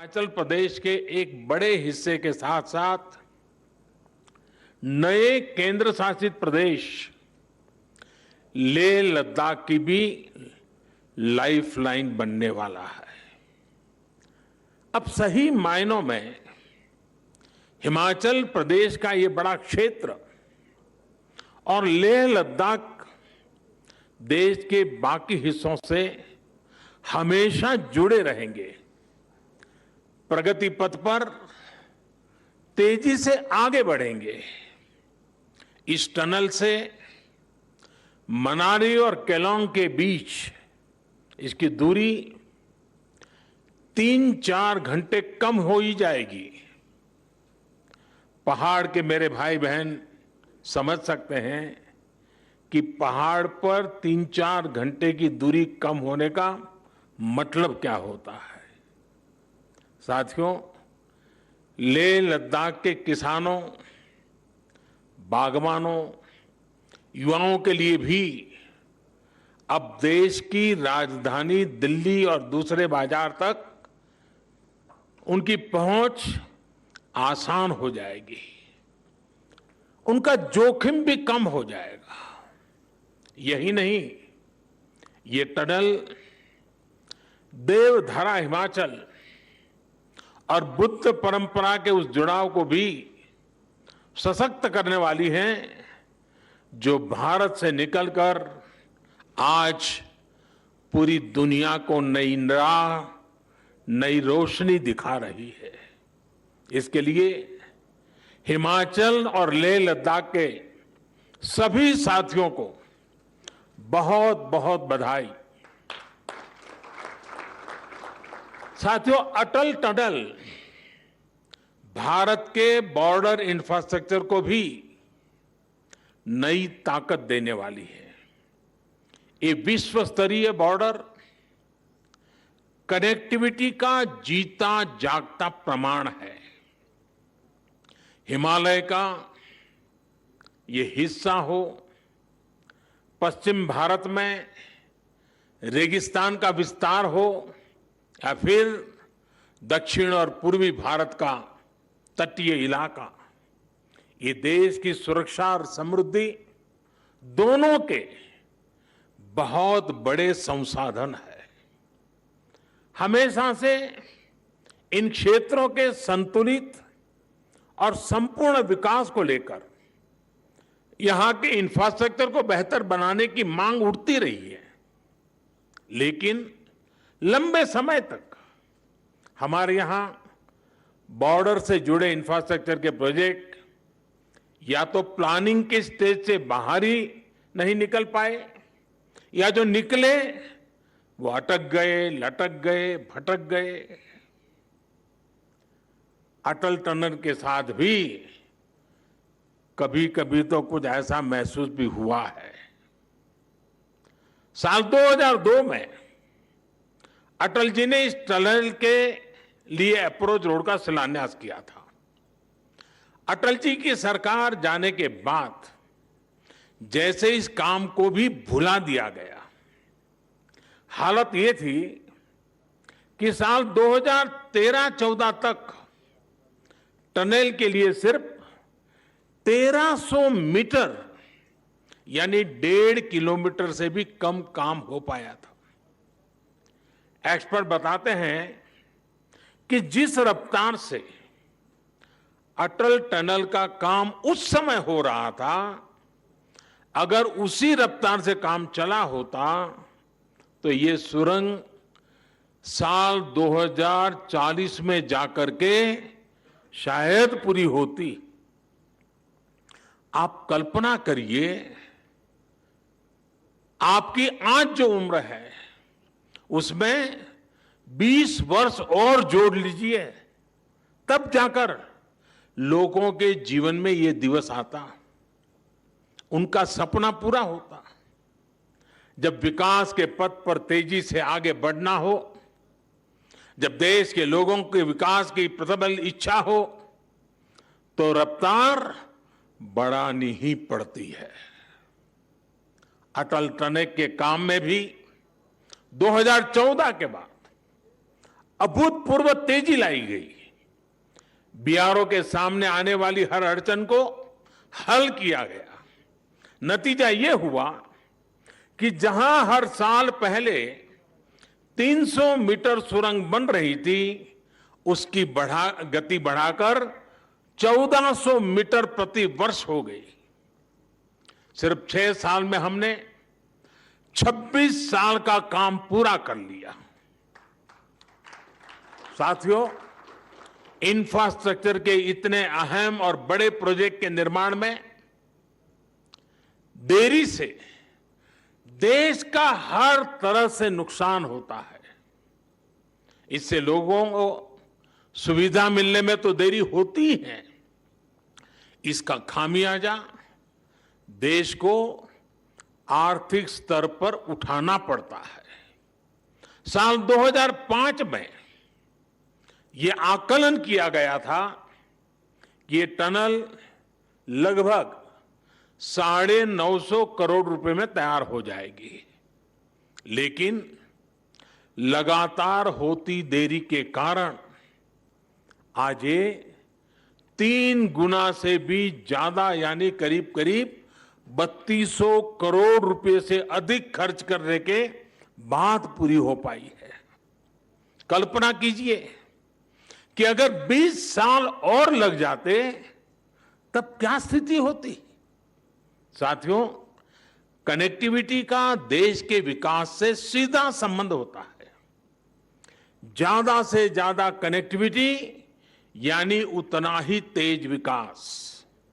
हिमाचल प्रदेश के एक बड़े हिस्से के साथ साथ नए केंद्र शासित प्रदेश लेह लद्दाख की भी लाइफलाइन बनने वाला है। अब सही मायनों में हिमाचल प्रदेश का ये बड़ा क्षेत्र और लेह लद्दाख देश के बाकी हिस्सों से हमेशा जुड़े रहेंगे, प्रगति पथ पर तेजी से आगे बढ़ेंगे। इस टनल से मनाली और केलोंग के बीच इसकी दूरी 3-4 घंटे कम हो ही जाएगी। पहाड़ के मेरे भाई बहन समझ सकते हैं कि पहाड़ पर 3-4 घंटे की दूरी कम होने का मतलब क्या होता है। साथियों, लेह लद्दाख के किसानों, बागवानों, युवाओं के लिए भी अब देश की राजधानी दिल्ली और दूसरे बाजार तक उनकी पहुंच आसान हो जाएगी, उनका जोखिम भी कम हो जाएगा। यही नहीं, ये टनल देवधरा हिमाचल और बुद्ध परंपरा के उस जुड़ाव को भी सशक्त करने वाली है जो भारत से निकलकर आज पूरी दुनिया को नई राह, नई रोशनी दिखा रही है। इसके लिए हिमाचल और लेह लद्दाख के सभी साथियों को बहुत बहुत बधाई। साथियों, अटल टनल भारत के बॉर्डर इंफ्रास्ट्रक्चर को भी नई ताकत देने वाली है। ये विश्व स्तरीय बॉर्डर कनेक्टिविटी का जीता जागता प्रमाण है। हिमालय का ये हिस्सा हो, पश्चिम भारत में रेगिस्तान का विस्तार हो, या फिर दक्षिण और पूर्वी भारत का तटीय इलाका, ये देश की सुरक्षा और समृद्धि दोनों के बहुत बड़े संसाधन है। हमेशा से इन क्षेत्रों के संतुलित और संपूर्ण विकास को लेकर यहां के इंफ्रास्ट्रक्चर को बेहतर बनाने की मांग उठती रही है, लेकिन लंबे समय तक हमारे यहां बॉर्डर से जुड़े इंफ्रास्ट्रक्चर के प्रोजेक्ट या तो प्लानिंग के स्टेज से बाहर ही नहीं निकल पाए, या जो निकले वो अटक गए, लटक गए, भटक गए। अटल टनल के साथ भी कभी कभी तो कुछ ऐसा महसूस भी हुआ है। साल 2002 में अटल जी ने इस टनल के लिए अप्रोच रोड का शिलान्यास किया था। अटल जी की सरकार जाने के बाद जैसे इस काम को भी भुला दिया गया। हालत ये थी कि साल 2013-14 तक टनल के लिए सिर्फ 1300 मीटर यानी 1.5 किलोमीटर से भी कम काम हो पाया था। एक्सपर्ट बताते हैं कि जिस रफ्तार से अटल टनल का काम उस समय हो रहा था, अगर उसी रफ्तार से काम चला होता तो ये सुरंग साल 2040 में जाकर के शायद पूरी होती। आप कल्पना करिए, आपकी आज जो उम्र है उसमें 20 वर्ष और जोड़ लीजिए, तब जाकर लोगों के जीवन में ये दिवस आता, उनका सपना पूरा होता। जब विकास के पथ पर तेजी से आगे बढ़ना हो, जब देश के लोगों के विकास की प्रबल इच्छा हो, तो रफ्तार बढ़ानी ही पड़ती है। अटल टनल के काम में भी 2014 के बाद अभूतपूर्व तेजी लाई गई। बीआरओ के सामने आने वाली हर अड़चन को हल किया गया। नतीजा यह हुआ कि जहां हर साल पहले 300 मीटर सुरंग बन रही थी, उसकी गति बढ़ाकर 1400 मीटर प्रति वर्ष हो गई। सिर्फ 6 साल में हमने 26 साल का काम पूरा कर लिया। साथियों, इंफ्रास्ट्रक्चर के इतने अहम और बड़े प्रोजेक्ट के निर्माण में देरी से देश का हर तरह से नुकसान होता है। इससे लोगों को सुविधा मिलने में तो देरी होती है, इसका खामियाजा देश को आर्थिक स्तर पर उठाना पड़ता है। साल 2005 में यह आकलन किया गया था कि ये टनल लगभग 950 करोड़ रुपए में तैयार हो जाएगी, लेकिन लगातार होती देरी के कारण आज ये 3 गुना से भी ज्यादा यानी करीब करीब 3200 करोड़ रुपए से अधिक खर्च करने के बाद पूरी हो पाई है। कल्पना कीजिए कि अगर 20 साल और लग जाते तब क्या स्थिति होती। साथियों, कनेक्टिविटी का देश के विकास से सीधा संबंध होता है। ज्यादा से ज्यादा कनेक्टिविटी यानी उतना ही तेज विकास।